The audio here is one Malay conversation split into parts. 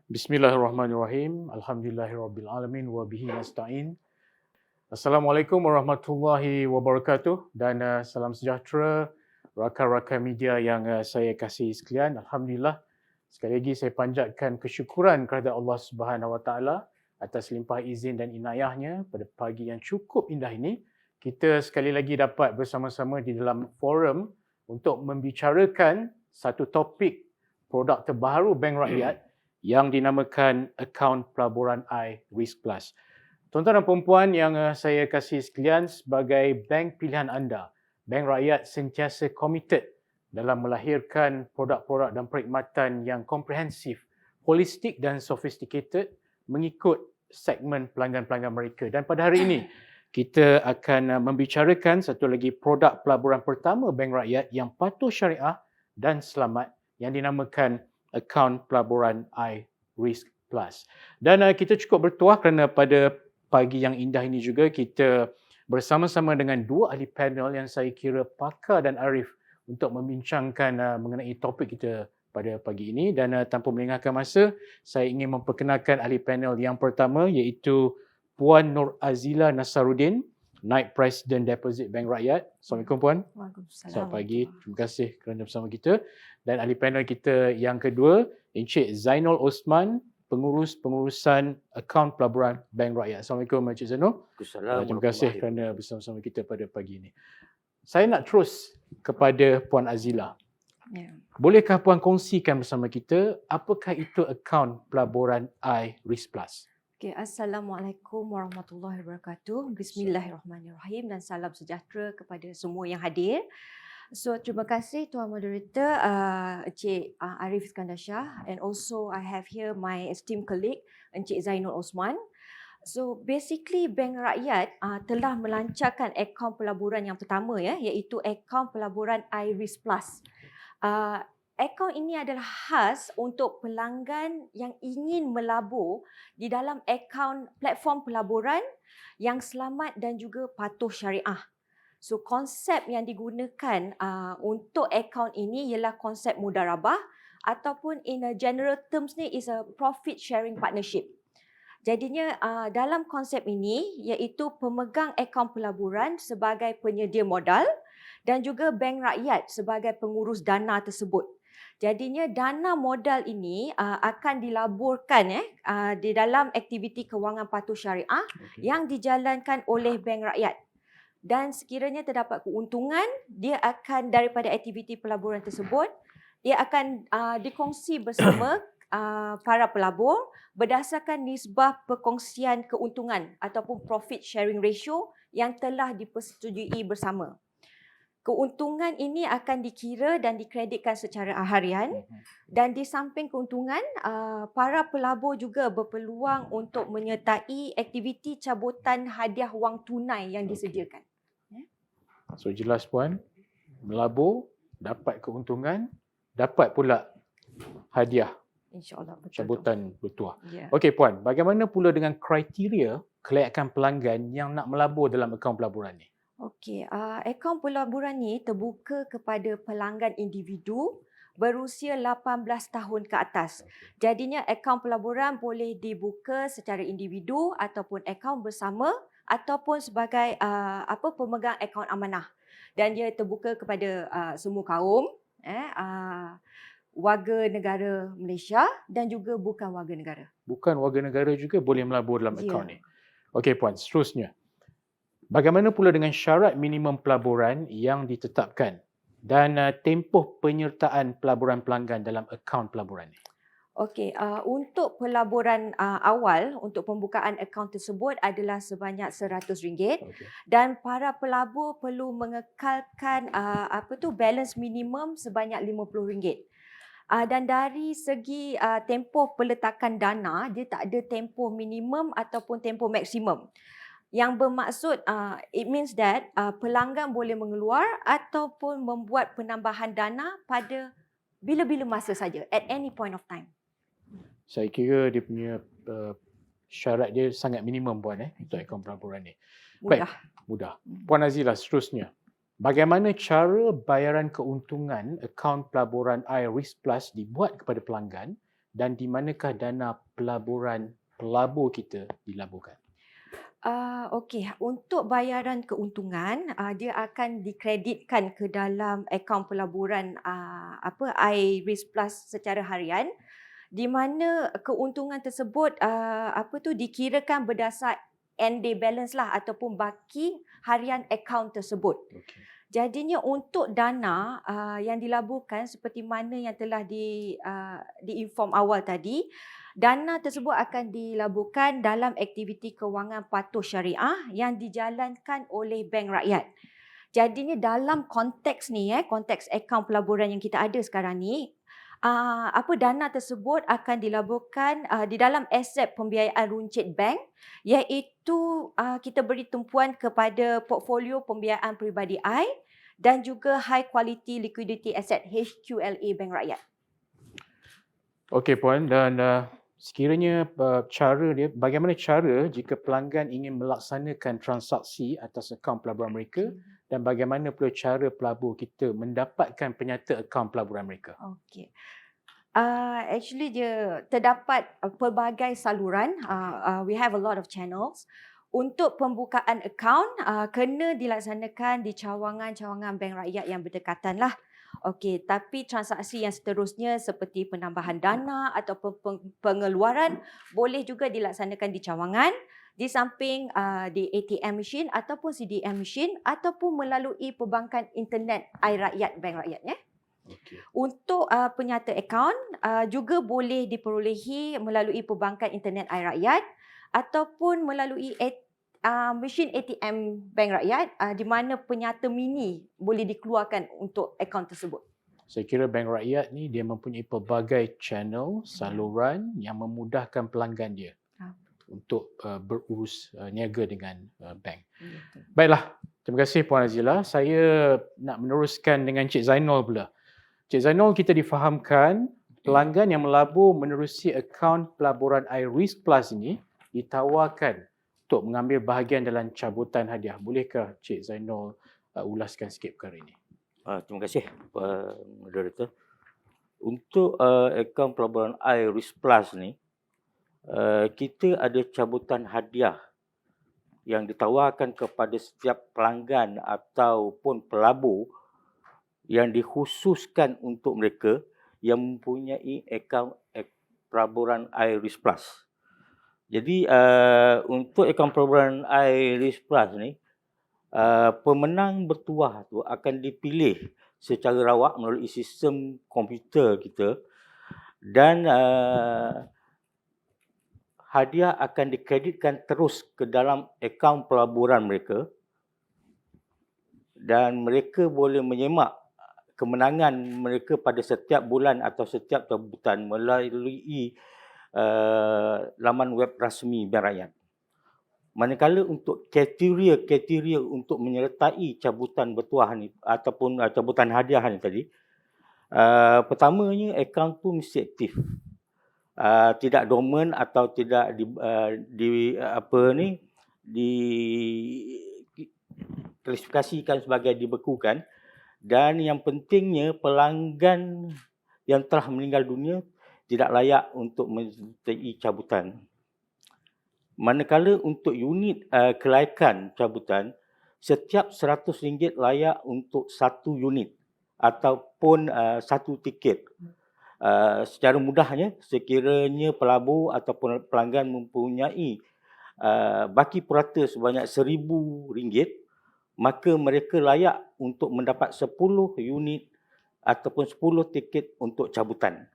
Bismillahirrahmanirrahim. Alhamdulillahirabbil wa bihi nasta'in. Assalamualaikum warahmatullahi wabarakatuh dan salam sejahtera rakan-rakan media yang saya kasihi sekalian. Alhamdulillah, sekali lagi saya panjatkan kesyukuran kepada Allah Subhanahu Wa Taala atas limpah izin dan inayahnya pada pagi yang cukup indah ini. Kita sekali lagi dapat bersama-sama di dalam forum untuk membicarakan satu topik produk terbaru Bank Rakyat yang dinamakan akaun pelaburan iRisk Plus. Tuan-tuan dan puan yang saya kasih sekalian, sebagai bank pilihan anda, Bank Rakyat sentiasa committed dalam melahirkan produk-produk dan perkhidmatan yang komprehensif, holistik dan sophisticated mengikut segmen pelanggan-pelanggan mereka. Dan pada hari ini, kita akan membicarakan satu lagi produk pelaburan pertama Bank Rakyat yang patuh syariah dan selamat yang dinamakan akaun pelaburan iRisk Plus. Dan kita cukup bertuah kerana pada pagi yang indah ini juga kita bersama-sama dengan dua ahli panel yang saya kira pakar dan arif untuk membincangkan mengenai topik kita pada pagi ini. Dan tanpa melengahkan masa, saya ingin memperkenalkan ahli panel yang pertama iaitu Puan Nur Azila Nasaruddin, Naib Presiden Deposit Bank Rakyat. Assalamualaikum Puan. Waalaikumsalam. Selamat pagi. Terima kasih kerana bersama kita. Dan ahli panel kita yang kedua, Encik Zainul Osman, pengurusan akaun pelaburan Bank Rakyat. Assalamualaikum Encik Zainul. Terima kasih kerana bersama-sama kita pada pagi ini. Saya nak terus kepada Puan Azila. Ya. Bolehkah Puan kongsikan bersama kita apakah itu akaun pelaburan iRisk Plus? Okay, Assalamualaikum warahmatullahi wabarakatuh. Bismillahirrahmanirrahim dan salam sejahtera kepada semua yang hadir. So, terima kasih Tuan Moderator, Encik Arif Iskandar Shah, and also I have here my esteemed colleague Encik Zainul Osman. So basically Bank Rakyat telah melancarkan akaun pelaburan yang pertama iaitu akaun pelaburan iRisk Plus. Akaun ini adalah khas untuk pelanggan yang ingin melabur di dalam akaun platform pelaburan yang selamat dan juga patuh syariah. So konsep yang digunakan untuk akaun ini ialah konsep mudarabah ataupun in a general terms ni is a profit sharing partnership. Jadinya dalam konsep ini iaitu pemegang akaun pelaburan sebagai penyedia modal dan juga Bank Rakyat sebagai pengurus dana tersebut. Jadinya dana modal ini akan dilaburkan di dalam aktiviti kewangan patuh syariah yang dijalankan oleh Bank Rakyat. Dan sekiranya terdapat keuntungan, dia akan daripada aktiviti pelaburan tersebut, dia akan dikongsi bersama para pelabur berdasarkan nisbah perkongsian keuntungan ataupun profit sharing ratio yang telah dipersetujui bersama. Keuntungan ini akan dikira dan dikreditkan secara harian dan di samping keuntungan, para pelabur juga berpeluang untuk menyertai aktiviti cabutan hadiah wang tunai yang disediakan. So jelas Puan, melabur, dapat keuntungan, dapat pula hadiah. InsyaAllah betul. Cabutan bertuah. Yeah. Okey Puan, bagaimana pula dengan kriteria kelayakan pelanggan yang nak melabur dalam akaun pelaburan ni? Okey, akaun pelaburan ni terbuka kepada pelanggan individu berusia 18 tahun ke atas. Jadinya akaun pelaburan boleh dibuka secara individu ataupun akaun bersama ataupun sebagai pemegang akaun amanah. Dan dia terbuka kepada semua kaum, warga negara Malaysia dan juga bukan warga negara. Bukan warga negara juga boleh melabur dalam akaun ni. Okey Puan, seterusnya. Bagaimana pula dengan syarat minimum pelaburan yang ditetapkan dan tempoh penyertaan pelaburan pelanggan dalam akaun pelaburan ni? Okey, untuk pelaburan awal untuk pembukaan akaun tersebut adalah sebanyak RM100 dan para pelabur perlu mengekalkan balance minimum sebanyak RM50. Dan dari segi tempoh peletakan dana, dia tak ada tempoh minimum ataupun tempoh maksimum. Yang bermaksud it means that pelanggan boleh mengeluar ataupun membuat penambahan dana pada bila-bila masa saja, at any point of time. Saya kira dia punya syarat dia sangat minimum Puan untuk akaun pelaburan ni. Mudah. Baik, mudah. Puan Azila, seterusnya. Bagaimana cara bayaran keuntungan akaun pelaburan iRisk Plus dibuat kepada pelanggan dan di manakah dana pelaburan pelabur kita dilaburkan? Okey, untuk bayaran keuntungan, dia akan dikreditkan ke dalam akaun pelaburan iRisk Plus secara harian, di mana keuntungan tersebut dikirakan berdasar end day balance lah ataupun baki harian akaun tersebut. Okey. Jadinya untuk dana yang dilaburkan seperti mana yang telah diinform awal tadi, dana tersebut akan dilaburkan dalam aktiviti kewangan patuh syariah yang dijalankan oleh Bank Rakyat. Jadinya dalam konteks ni, konteks akaun pelaburan yang kita ada sekarang ni, dana tersebut akan dilaburkan di dalam aset pembiayaan runcit bank, iaitu kita beri tumpuan kepada portfolio pembiayaan peribadi I dan juga high quality liquidity asset HQLA Bank Rakyat. Okey Puan, dan sekiranya bagaimana cara jika pelanggan ingin melaksanakan transaksi atas akaun pelaburan mereka dan bagaimana pula cara pelabur kita mendapatkan penyata akaun pelaburan mereka? Okey. Actually dia terdapat pelbagai saluran. We have a lot of channels. Untuk pembukaan akaun kena dilaksanakan di cawangan-cawangan bank rakyat yang berdekatan lah. Okey, tapi transaksi yang seterusnya seperti penambahan dana ataupun pengeluaran boleh juga dilaksanakan di cawangan, di samping di ATM machine ataupun CDM machine ataupun melalui perbankan internet iRakyat Bank Rakyat ya. Okey. Untuk penyata akaun juga boleh diperolehi melalui perbankan internet iRakyat ataupun melalui mesin ATM Bank Rakyat di mana penyata mini boleh dikeluarkan untuk akaun tersebut. Saya kira Bank Rakyat ni dia mempunyai pelbagai channel, saluran yang memudahkan pelanggan dia untuk berurus niaga dengan bank. Baiklah, terima kasih Puan Azila. Saya nak meneruskan dengan Cik Zainul pula. Cik Zainul, kita difahamkan pelanggan yang melabur menerusi akaun pelaburan iRisk Plus ini ditawarkan untuk mengambil bahagian dalam cabutan hadiah. Bolehkah Cik Zainul ulaskan sikit perkara ini? Terima kasih Pak Moderator. Untuk akaun pelaburan iRisk Plus ni, kita ada cabutan hadiah yang ditawarkan kepada setiap pelanggan ataupun pelabur yang dikhususkan untuk mereka yang mempunyai akaun pelaburan iRisk Plus. Jadi untuk akaun pelaburan iRisk Plus ni, pemenang bertuah tu akan dipilih secara rawak melalui sistem komputer kita dan hadiah akan dikreditkan terus ke dalam akaun pelaburan mereka dan mereka boleh menyemak kemenangan mereka pada setiap bulan atau setiap cabutan melalui laman web rasmi Bank Rakyat. Manakala untuk kriteria untuk menyertai cabutan bertuah ni ataupun cabutan hadiah ni tadi, pertamanya akaun tu mesti aktif. Tidak dormant atau tidak diklasifikasikan sebagai dibekukan. Dan yang pentingnya pelanggan yang telah meninggal dunia tidak layak untuk menyertai cabutan. Manakala untuk unit kelaikan cabutan, setiap RM100 layak untuk satu unit ataupun satu tiket. Secara mudahnya, sekiranya pelabur ataupun pelanggan mempunyai baki purata sebanyak RM1,000, maka mereka layak untuk mendapat 10 unit ataupun 10 tiket untuk cabutan.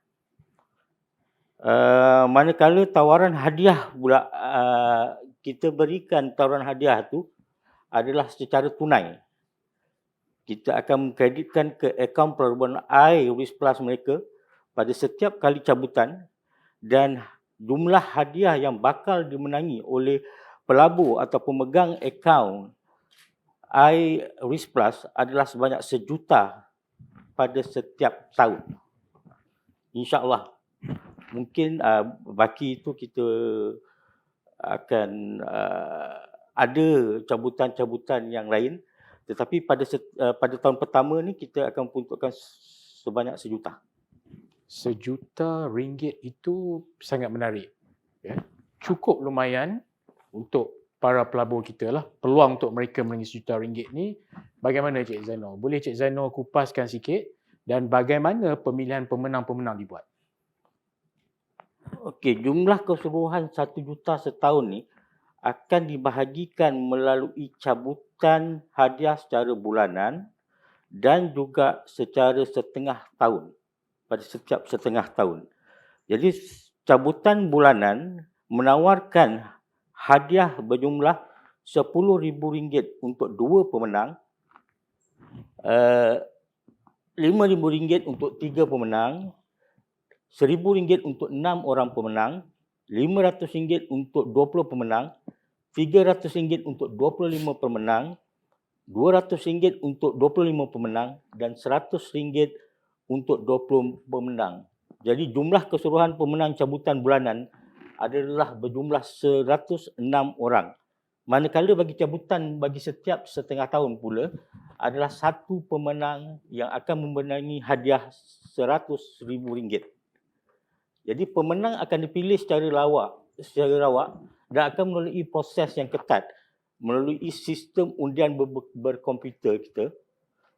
Manakala tawaran hadiah pula, kita berikan tawaran hadiah tu adalah secara tunai. Kita akan mengkreditkan ke akaun pelaburan iRisk Plus mereka pada setiap kali cabutan dan jumlah hadiah yang bakal dimenangi oleh pelabur atau pemegang akaun iRisk Plus adalah sebanyak RM1 pada setiap tahun. InsyaAllah. Mungkin baki itu kita akan ada cabutan-cabutan yang lain. Tetapi pada tahun pertama ni kita akan peruntukkan sebanyak RM1. RM1 itu sangat menarik. Ya. Cukup lumayan untuk para pelabur kita lah. Peluang untuk mereka meringis RM1 ni, bagaimana Cik Zainal? Boleh Cik Zainal kupaskan sikit dan bagaimana pemilihan pemenang-pemenang dibuat? Okey, jumlah keseluruhan 1 juta setahun ni akan dibahagikan melalui cabutan hadiah secara bulanan dan juga secara setengah tahun, pada setiap setengah tahun. Jadi cabutan bulanan menawarkan hadiah berjumlah RM10,000 untuk 2 pemenang, RM5,000 untuk 3 pemenang, RM1,000 untuk 6 orang pemenang, RM500 untuk 20 pemenang, RM300 untuk 25 pemenang, RM200 untuk 25 pemenang dan RM100 untuk 20 pemenang. Jadi jumlah keseluruhan pemenang cabutan bulanan adalah berjumlah 106 orang. Manakala bagi cabutan bagi setiap setengah tahun pula adalah satu pemenang yang akan memenangi hadiah RM100,000. Jadi pemenang akan dipilih secara rawak dan akan melalui proses yang ketat melalui sistem undian berkomputer kita.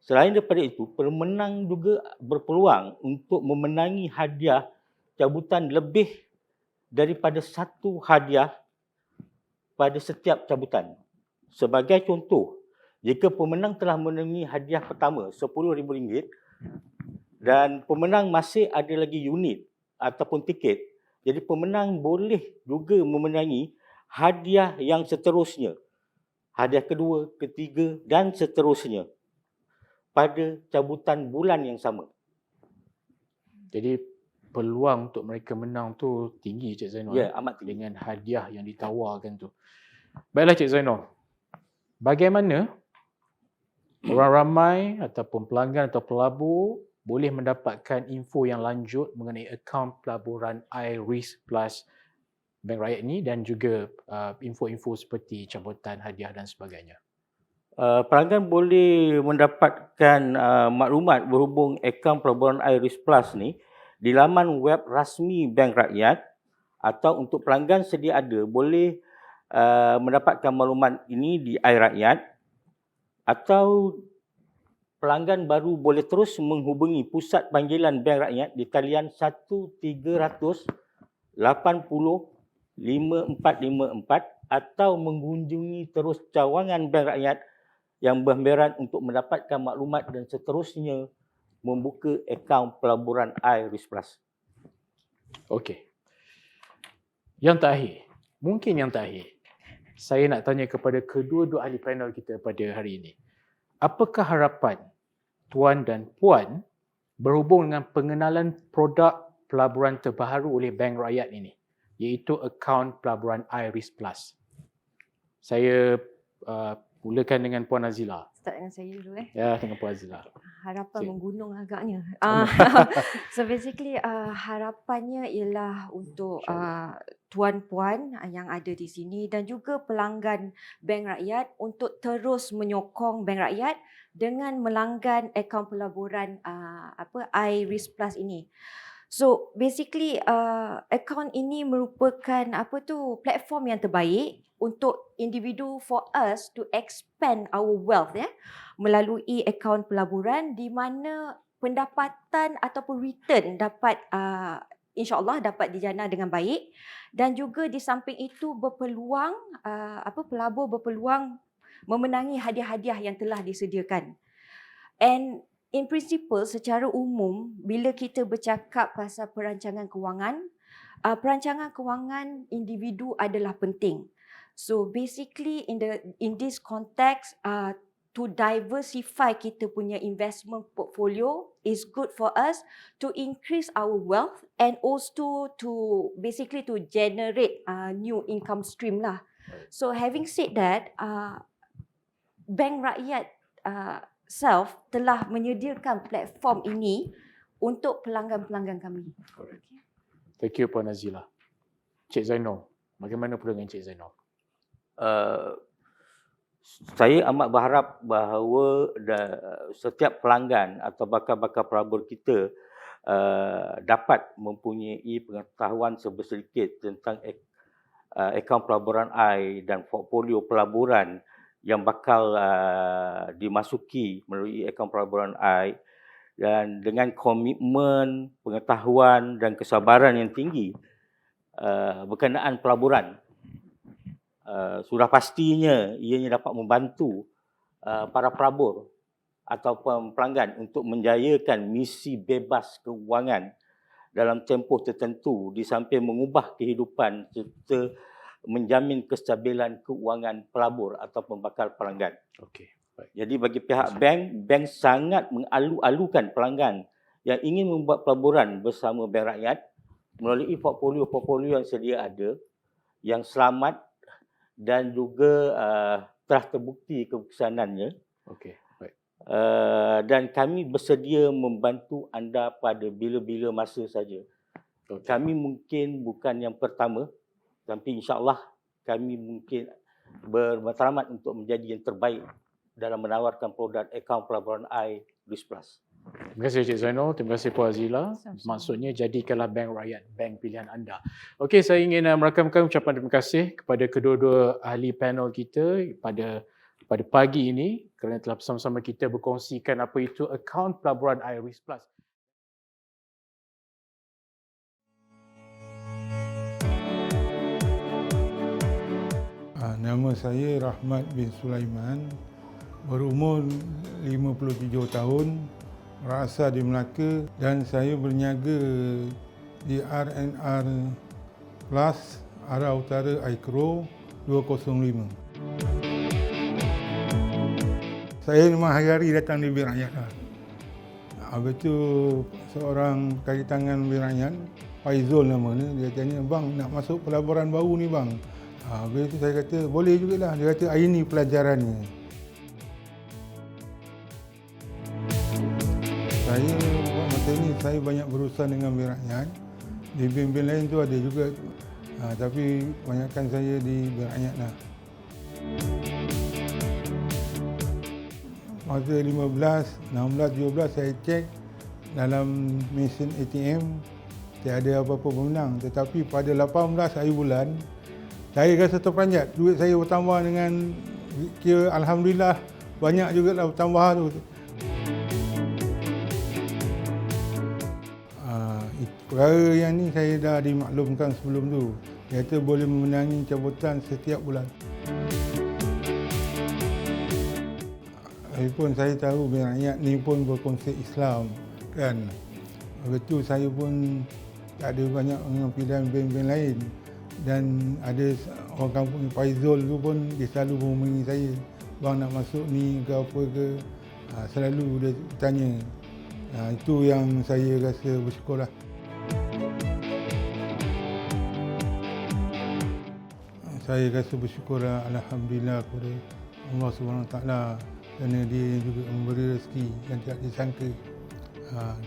Selain daripada itu, pemenang juga berpeluang untuk memenangi hadiah cabutan lebih daripada satu hadiah pada setiap cabutan. Sebagai contoh, jika pemenang telah memenangi hadiah pertama RM10,000 dan pemenang masih ada lagi unit ataupun tiket, jadi pemenang boleh juga memenangi hadiah yang seterusnya. Hadiah kedua, ketiga dan seterusnya pada cabutan bulan yang sama. Jadi peluang untuk mereka menang tu tinggi Cik Zainal. Ya, amat tinggi. Dengan hadiah yang ditawarkan tu. Baiklah Cik Zainal. Bagaimana orang ramai ataupun pelanggan atau pelabur boleh mendapatkan info yang lanjut mengenai akaun pelaburan iRisk Plus Bank Rakyat ini dan juga info-info seperti cabutan hadiah dan sebagainya? Pelanggan boleh mendapatkan maklumat berhubung akaun pelaburan iRisk Plus ni di laman web rasmi Bank Rakyat, atau untuk pelanggan sedia ada boleh mendapatkan maklumat ini di iRakyat, atau pelanggan baru boleh terus menghubungi pusat panggilan Bank Rakyat di talian 1300 80 5454 atau mengunjungi terus cawangan Bank Rakyat yang berhampiran untuk mendapatkan maklumat dan seterusnya membuka akaun pelaburan iRisk Plus. Okey. Yang terakhir, mungkin yang terakhir, saya nak tanya kepada kedua-dua ahli panel kita pada hari ini. Apakah harapan Tuan dan Puan berhubung dengan pengenalan produk pelaburan terbaru oleh Bank Rakyat ini, iaitu akaun pelaburan iRisk Plus? Saya mulakan dengan Puan Azila. Start dengan saya dulu Ya, dengan Puan Azila. Harapan Cik. menggunung agaknya. So basically harapannya ialah untuk tuan-puan yang ada di sini dan juga pelanggan Bank Rakyat untuk terus menyokong Bank Rakyat dengan melanggan akaun pelaburan iRisk Plus ini. So basically akaun ini merupakan platform yang terbaik untuk individu for us to expand our wealth melalui akaun pelaburan di mana pendapatan ataupun return dapat insya-Allah dapat dijana dengan baik, dan juga di samping itu berpeluang pelabur berpeluang memenangi hadiah-hadiah yang telah disediakan. And in principle, secara umum, bila kita bercakap pasal perancangan kewangan individu adalah penting. So basically in this context, to diversify kita punya investment portfolio is good for us to increase our wealth and also to basically to generate new income stream lah. So having said that, Bank Rakyat self telah menyediakan platform ini untuk pelanggan-pelanggan kami. Okay. Thank you Puan Azila. Cik Zainal, bagaimana pula dengan Cik Zainal? Saya amat berharap bahawa setiap pelanggan atau bakal-bakal pelabur kita dapat mempunyai pengetahuan sedikit tentang akaun pelaburan I dan portfolio pelaburan yang bakal dimasuki melalui akaun pelaburan I, dan dengan komitmen, pengetahuan dan kesabaran yang tinggi berkenaan pelaburan, sudah pastinya ianya dapat membantu para pelabur atau pelanggan untuk menjayakan misi bebas kewangan dalam tempoh tertentu, di samping mengubah kehidupan serta menjamin kestabilan kewangan pelabur atau pembakal pelanggan. Okey, baik. Jadi bagi pihak bank sangat mengalu-alukan pelanggan yang ingin membuat pelaburan bersama Bank Rakyat melalui portfolio yang sedia ada, yang selamat dan juga telah terbukti keberkesanannya. Okey, baik. Dan kami bersedia membantu anda pada bila-bila masa saja. Okey. Kami mungkin bukan yang pertama, tapi insya-Allah kami mungkin bermatlamat untuk menjadi yang terbaik dalam menawarkan produk akaun pelaburan I Risk Plus. Terima kasih Cik Zainul, terima kasih Puan Azila. Sama-sama. Maksudnya jadikanlah bank rakyat bank pilihan anda. Okey, saya ingin merakamkan ucapan terima kasih kepada kedua-dua ahli panel kita pada pagi ini kerana telah bersama-sama kita berkongsikan apa itu akaun pelaburan I Risk Plus. Nama saya Rahmat bin Sulaiman, berumur 57 tahun, berasal di Melaka dan saya berniaga di RNR Plus Arah Utara Aikro 205. Saya memang hari-hari datang di Bank Rakyat lah. Habis tu seorang kaki tangan Bank Rakyat, Faizul namanya, dia tanya, "Bang, nak masuk pelaburan baru ni bang." Habis tu saya kata, "Boleh jugalah." Dia kata, "Ini pelajarannya." Saya buat masa ni saya banyak berurusan dengan Bank Rakyat. Di bank-bank lain tu ada juga, tapi kebanyakan saya di Bank Rakyat lah. Masa 15, 16, 17 saya cek dalam mesin ATM tiada apa-apa pemenang. Tetapi pada 18 hari bulan, saya rasa terperanjat. Duit saya bertambah dengan, kira Alhamdulillah banyak jugalah bertambah tu. Perkara yang ni saya dah dimaklumkan sebelum tu. Dia kata boleh memenangi cabutan setiap bulan. Pun saya tahu Bank Rakyat ni pun berkonsep Islam kan. Betul, saya pun tak ada banyak dengan pilihan bank-bank lain. Dan ada orang kampung Faizul tu pun dia selalu menghubungi saya, "Bang nak masuk ni ke apa ke?" Selalu dia tanya. Itu yang saya rasa bersyukurlah. Saya rasa bersyukurlah, alhamdulillah kepada Allah SWT kerana dia juga memberi rezeki yang tidak disangka.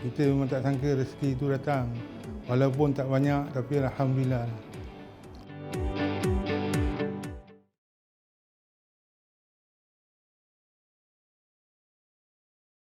Kita memang tak sangka rezeki itu datang. Walaupun tak banyak tapi alhamdulillah.